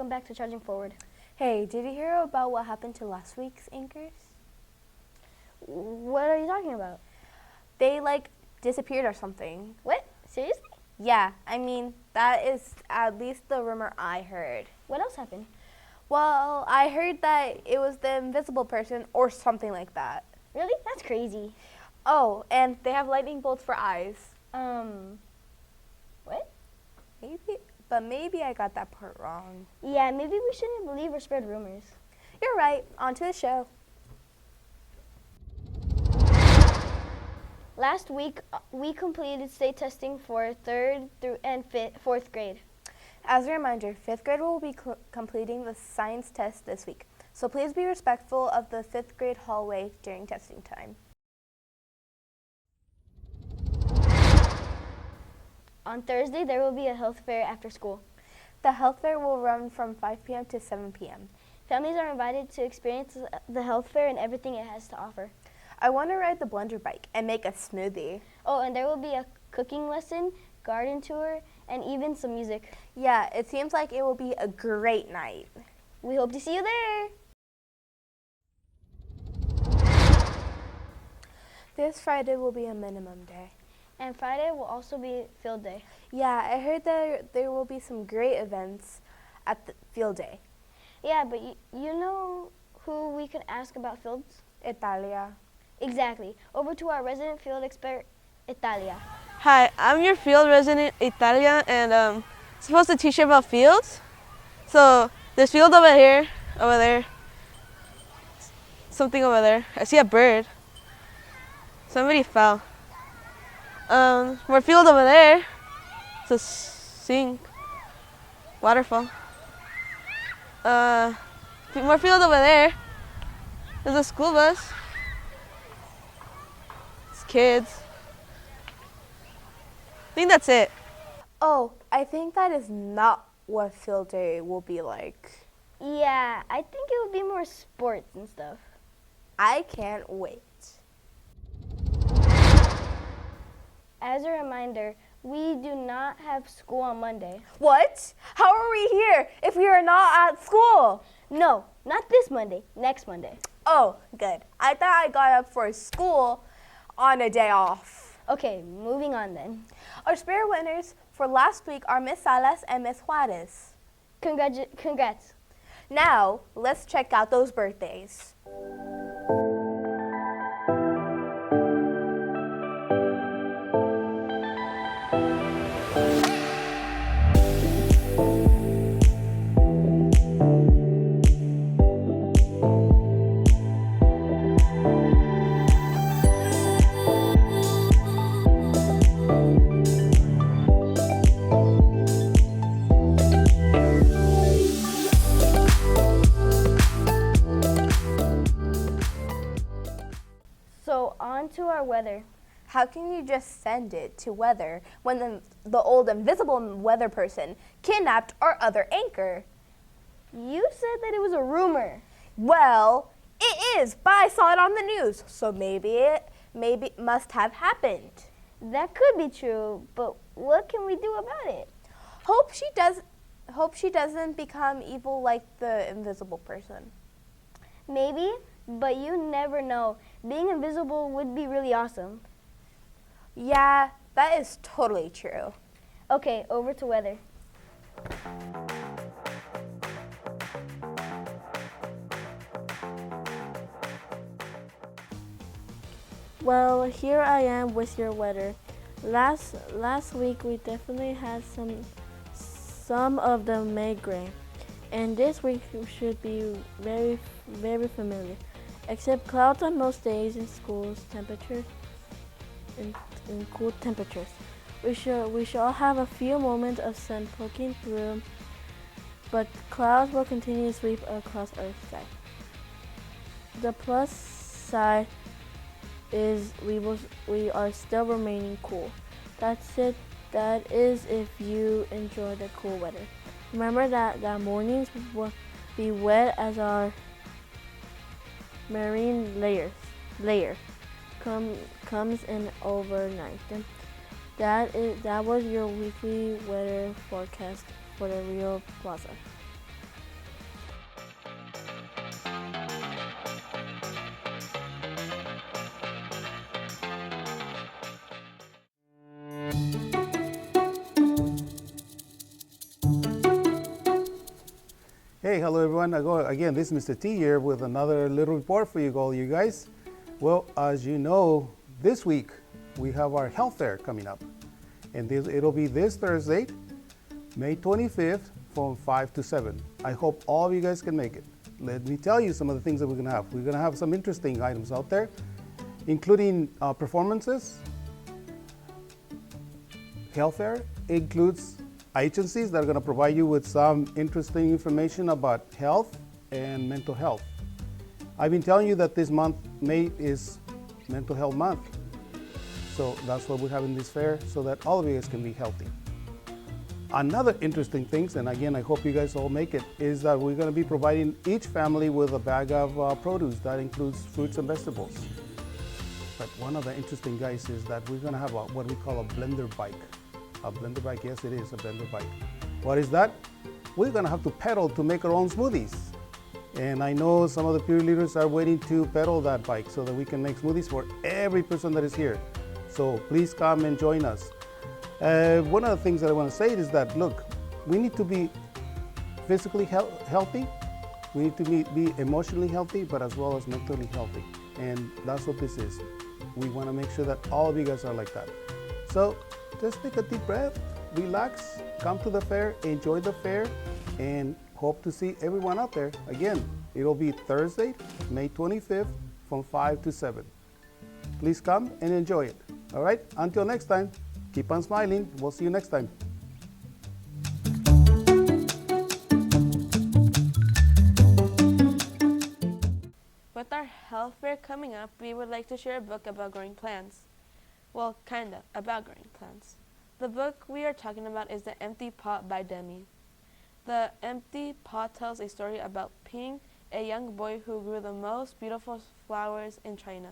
welcome back to Charging Forward. Hey, did you hear about what happened to last week's anchors? What are you talking about? They, disappeared or something. What? Seriously? Yeah, I mean, that is at least the rumor I heard. What else happened? Well, I heard that it was the invisible person or something like that. Really? That's crazy. Oh, and they have lightning bolts for eyes. What? Maybe I got that part wrong. Yeah, maybe we shouldn't believe or spread rumors. You're right. On to the show. Last week, we completed state testing for 3rd through and 4th grade. As a reminder, 5th grade will be completing the science test this week, so please be respectful of the 5th grade hallway during testing time. On Thursday, there will be a health fair after school. The health fair will run from 5 p.m. to 7 p.m. Families are invited to experience the health fair and everything it has to offer. I want to ride the blender bike and make a smoothie. Oh, and there will be a cooking lesson, garden tour, and even some music. Yeah, it seems like it will be a great night. We hope to see you there. This Friday will be a minimum day. And Friday will also be field day. Yeah, I heard that there will be some great events at the field day. Yeah, but you know who we can ask about fields? Italia. Exactly. Over to our resident field expert, Italia. Hi, I'm your field resident, Italia, and I'm supposed to teach you about fields. So there's field over here, over there, something over there. I see a bird. Somebody fell. More field over there. It's a sink, waterfall. More field over there. There's a school bus. It's kids. I think that's it. Oh, I think that is not what field day will be like. Yeah, I think it will be more sports and stuff. I can't wait. As a reminder, we do not have school on Monday. What? How are we here if we are not at school? No, not this Monday, next Monday. Oh, good. I thought I got up for school on a day off. Okay, moving on then. Our spirit winners for last week are Miss Salas and Miss Juarez. Congrats. Now, let's check out those birthdays. So on to our weather. How can you just send it to weather when the old invisible weather person kidnapped our other anchor? You said that it was a rumor. Well, it is, but I saw it on the news, so maybe it must have happened. That could be true, but what can we do about it? Hope she doesn't become evil like the invisible person. Maybe, but you never know. Being invisible would be really awesome. Yeah, that is totally true. Okay, over to weather. Well, here I am with your weather. Last week we definitely had some of the May gray, and this week should be very familiar, except clouds on most days in schools, temperatures in cool temperatures. We shall have a few moments of sun poking through, but clouds will continue to sweep across our sky. The plus side is we are still remaining cool. That's it. That is if you enjoy the cool weather. Remember that mornings will be wet as our marine layer comes in overnight. That was your weekly weather forecast for the Rio Plaza. Hey, hello everyone. Again, this is Mr. T here with another little report for all you guys. Well, as you know, this week we have our health fair coming up. And it'll be this Thursday, May 25th from 5 to 7. I hope all of you guys can make it. Let me tell you some of the things that we're gonna have. We're gonna have some interesting items out there, including performances. Health fair includes agencies that are going to provide you with some interesting information about health and mental health. I've been telling you that this month, May, is Mental Health Month. So that's what we're having this fair, so that all of you guys can be healthy. Another interesting thing, and again, I hope you guys all make it, is that we're going to be providing each family with a bag of produce that includes fruits and vegetables. But one of the interesting guys is that we're going to have what we call a blender bike. A blender bike, yes it is a blender bike. What is that? We're gonna have to pedal to make our own smoothies. And I know some of the peer leaders are waiting to pedal that bike so that we can make smoothies for every person that is here. So please come and join us. One of the things that I wanna say is that, look, we need to be physically healthy, we need to be emotionally healthy, but as well as mentally healthy. And that's what this is. We wanna make sure that all of you guys are like that. So, just take a deep breath, relax, come to the fair, enjoy the fair, and hope to see everyone out there. Again, it'll be Thursday, May 25th from 5 to 7. Please come and enjoy it. All right, until next time, keep on smiling. We'll see you next time. With our health fair coming up, we would like to share a book about growing plants. Well, kinda, about growing plants. The book we are talking about is The Empty Pot by Demi. The Empty Pot tells a story about Ping, a young boy who grew the most beautiful flowers in China.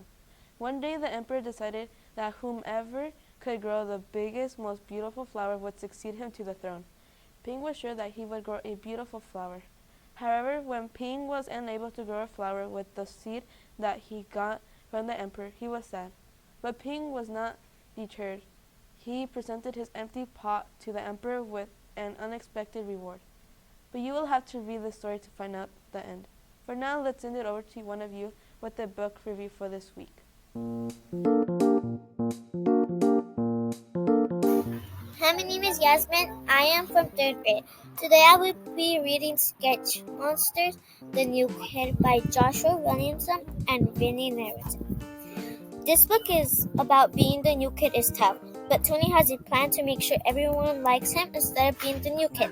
One day the emperor decided that whomever could grow the biggest, most beautiful flower would succeed him to the throne. Ping was sure that he would grow a beautiful flower. However, when Ping was unable to grow a flower with the seed that he got from the emperor, he was sad. But Ping was not deterred. He presented his empty pot to the emperor with an unexpected reward. But you will have to read the story to find out the end. For now, let's send it over to one of you with the book review for this week. Hi, my name is Yasmin. I am from 3rd grade. Today I will be reading Sketch Monsters, the New Kid by Joshua Williamson and Vinnie Narrative. This book is about being the new kid is tough, but Tony has a plan to make sure everyone likes him instead of being the new kid.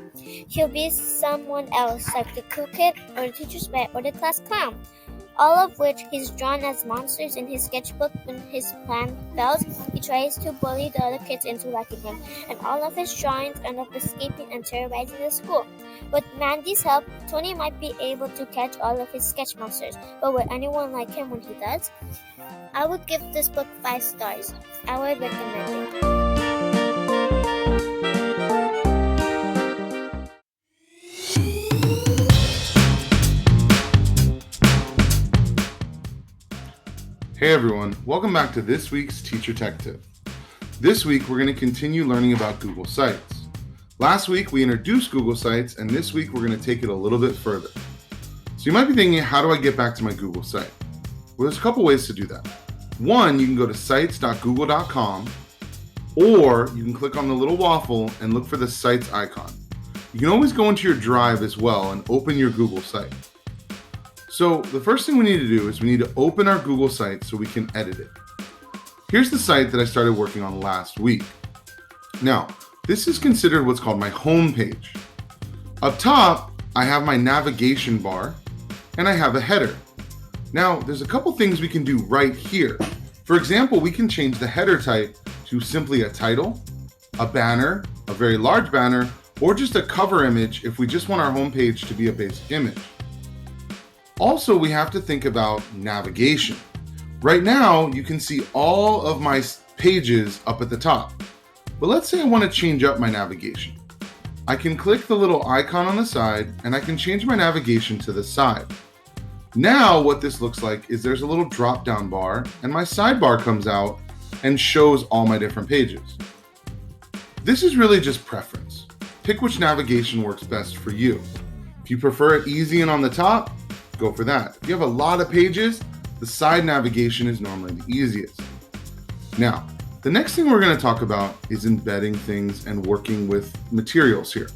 He'll be someone else, like the cool kid, or the teacher's pet, or the class clown, all of which he's drawn as monsters in his sketchbook. When his plan fails, he tries to bully the other kids into liking him, and all of his drawings end up escaping and terrorizing the school. With Mandy's help, Tony might be able to catch all of his sketch monsters, but will anyone like him when he does? I would give this book 5 stars. I would recommend it. Hey everyone, welcome back to this week's Teacher Tech Tip. This week we're going to continue learning about Google Sites. Last week we introduced Google Sites, and this week we're going to take it a little bit further. So you might be thinking, how do I get back to my Google site? Well, there's a couple ways to do that. One, you can go to sites.google.com, or you can click on the little waffle and look for the Sites icon. You can always go into your Drive as well and open your Google site. So the first thing we need to do is we need to open our Google site so we can edit it. Here's the site that I started working on last week. Now, this is considered what's called my home page. Up top, I have my navigation bar, and I have a header. Now, there's a couple things we can do right here. For example, we can change the header type to simply a title, a banner, a very large banner, or just a cover image if we just want our home page to be a basic image. Also, we have to think about navigation. Right now, you can see all of my pages up at the top. But let's say I want to change up my navigation. I can click the little icon on the side, and I can change my navigation to the side. Now what this looks like is there's a little drop-down bar, and my sidebar comes out and shows all my different pages. This is really just preference. Pick which navigation works best for you. If you prefer it easy and on the top, go for that. If you have a lot of pages, the side navigation is normally the easiest. Now, the next thing we're going to talk about is embedding things and working with materials here.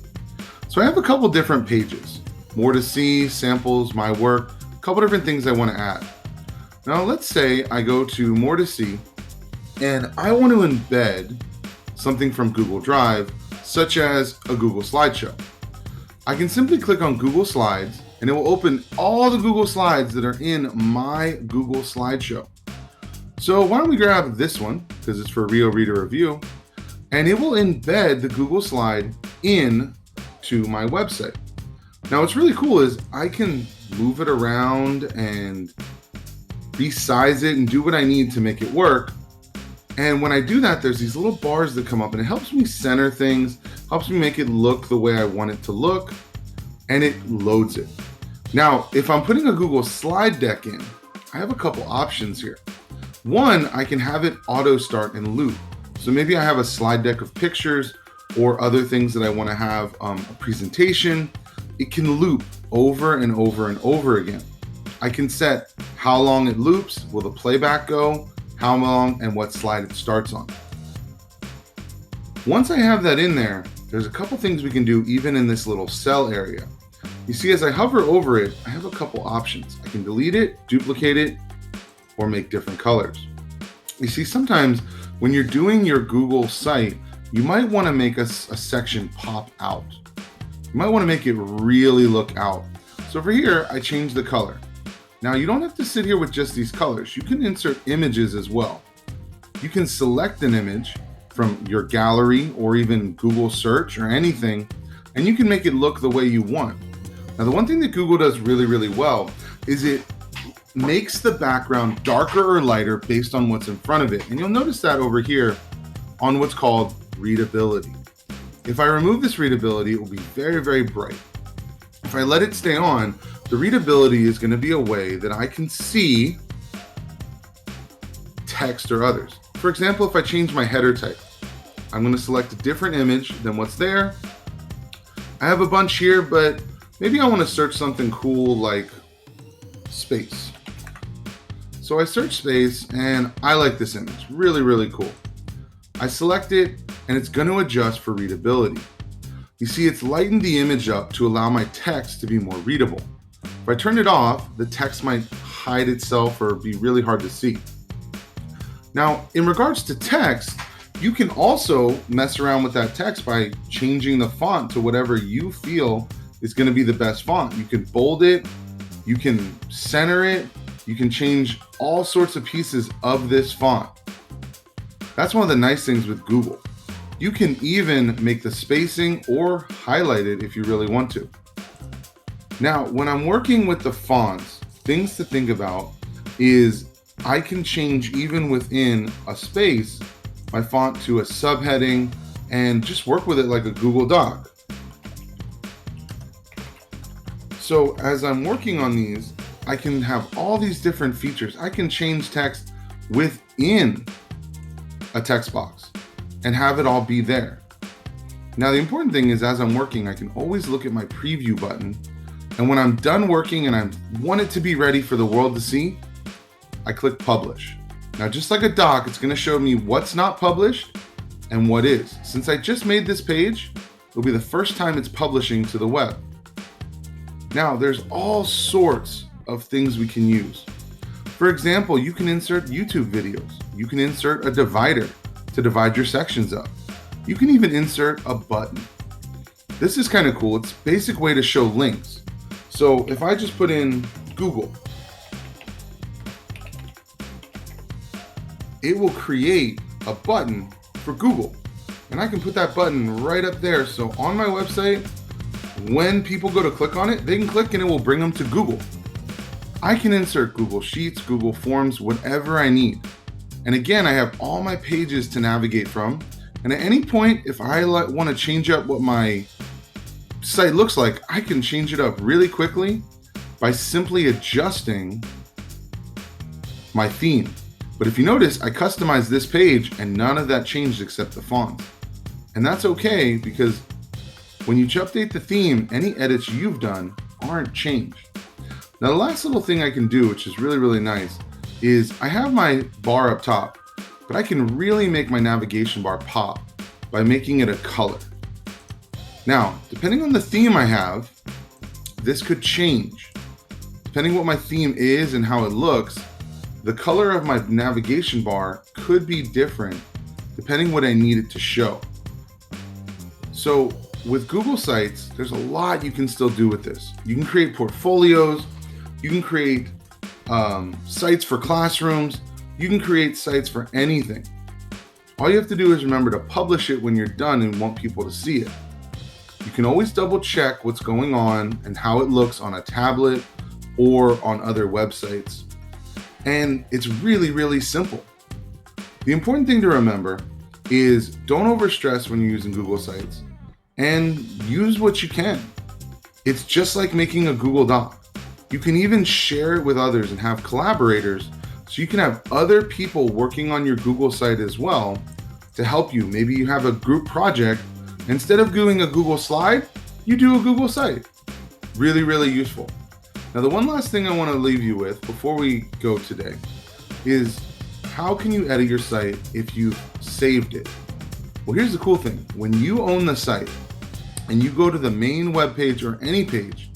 So I have a couple different pages, more to see, samples, my work, a couple different things I want to add. Now let's say I go to more to see and I want to embed something from Google Drive, such as a Google slideshow. I can simply click on Google Slides and it will open all the Google Slides that are in my Google slideshow. So why don't we grab this one, because it's for Rio Reader review, and it will embed the Google slide in to my website. Now what's really cool is I can move it around and resize it and do what I need to make it work. And when I do that, there's these little bars that come up and it helps me center things, helps me make it look the way I want it to look, and it loads it. Now, if I'm putting a Google slide deck in, I have a couple options here. One, I can have it auto start and loop. So maybe I have a slide deck of pictures or other things that I want to have a presentation. It can loop over and over and over again. I can set how long it loops, will the playback go, how long, and what slide it starts on. Once I have that in there, there's a couple things we can do even in this little cell area. You see, as I hover over it, I have a couple options. I can delete it, duplicate it, or make different colors. You see, sometimes when you're doing your Google site, you might want to make a section pop out. You might want to make it really look out. So for here, I change the color. Now you don't have to sit here with just these colors. You can insert images as well. You can select an image from your gallery or even Google search or anything, and you can make it look the way you want. Now the one thing that Google does really, really well is it makes the background darker or lighter based on what's in front of it. And you'll notice that over here on what's called readability. If I remove this readability, it will be very, very bright. If I let it stay on, the readability is going to be a way that I can see text or others. For example, if I change my header type, I'm going to select a different image than what's there. I have a bunch here, but maybe I want to search something cool like space. So I search space and I like this image, really, really cool. I select it and it's going to adjust for readability. You see, it's lightened the image up to allow my text to be more readable. If I turn it off, the text might hide itself or be really hard to see. Now, in regards to text, you can also mess around with that text by changing the font to whatever you feel is going to be the best font. You can bold it, you can center it, you can change all sorts of pieces of this font. That's one of the nice things with Google. You can even make the spacing or highlight it if you really want to. Now, when I'm working with the fonts, things to think about is I can change even within a space my font to a subheading and just work with it like a Google Doc. So as I'm working on these, I can have all these different features. I can change text within a text box and have it all be there. Now, the important thing is as I'm working, I can always look at my preview button. And when I'm done working and I want it to be ready for the world to see, I click publish. Now, just like a doc, it's going to show me what's not published and what is. Since I just made this page, it'll be the first time it's publishing to the web. Now, there's all sorts of things we can use. For example, you can insert YouTube videos. You can insert a divider to divide your sections up. You can even insert a button. This is kind of cool. It's a basic way to show links. So if I just put in Google, it will create a button for Google. And I can put that button right up there. So on my website, when people go to click on it, they can click and it will bring them to Google. I can insert Google Sheets, Google Forms, whatever I need. And again, I have all my pages to navigate from. And at any point, if I want to change up what my site looks like, I can change it up really quickly by simply adjusting my theme. But if you notice, I customized this page and none of that changed except the font. And that's okay because when you update the theme, any edits you've done aren't changed. Now the last little thing I can do, which is really, really nice, is I have my bar up top, but I can really make my navigation bar pop by making it a color. Now, depending on the theme I have, this could change. Depending what my theme is and how it looks, the color of my navigation bar could be different depending what I need it to show. So with Google Sites, there's a lot you can still do with this. You can create portfolios, you can create sites for classrooms, you can create sites for anything. All you have to do is remember to publish it when you're done and want people to see it. You can always double check what's going on and how it looks on a tablet or on other websites. And it's really, really simple. The important thing to remember is don't overstress when you're using Google Sites and use what you can. It's just like making a Google Doc. You can even share it with others and have collaborators so you can have other people working on your Google site as well to help you. Maybe you have a group project. Instead of doing a Google slide, you do a Google site. Really, really useful. Now, the one last thing I want to leave you with before we go today is how can you edit your site if you've saved it? Well, here's the cool thing. When you own the site and you go to the main web page or any page,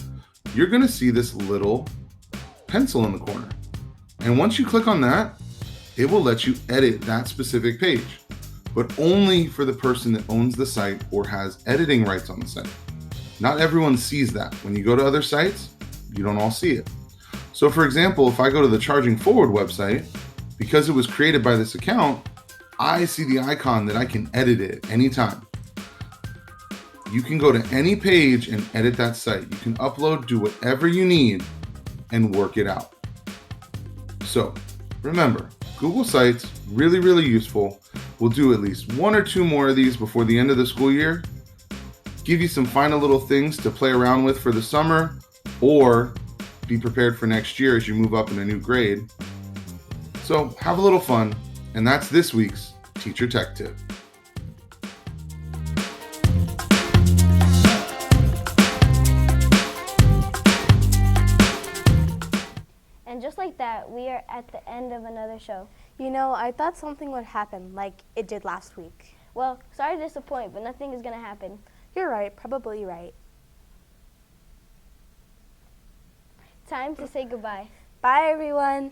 you're going to see this little pencil in the corner. And once you click on that, it will let you edit that specific page, but only for the person that owns the site or has editing rights on the site. Not everyone sees that. When you go to other sites, you don't all see it. So for example, if I go to the Charging Forward website, because it was created by this account, I see the icon that I can edit it anytime. You can go to any page and edit that site. You can upload, do whatever you need, and work it out. So remember, Google Sites, really, really useful. We'll do at least 1 or 2 more of these before the end of the school year. Give you some final little things to play around with for the summer, or be prepared for next year as you move up in a new grade. So have a little fun, and that's this week's Teacher Tech Tip. And just like that, we are at the end of another show. You know, I thought something would happen like it did last week. Well, sorry to disappoint, but nothing is going to happen. You're right, probably right. Time to say goodbye. Bye, everyone.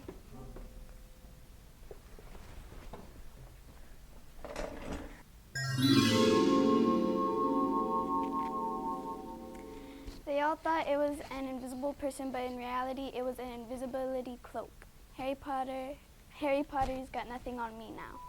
They all thought it was an invisible person, but in reality, it was an invisibility cloak. Harry Potter's got nothing on me now.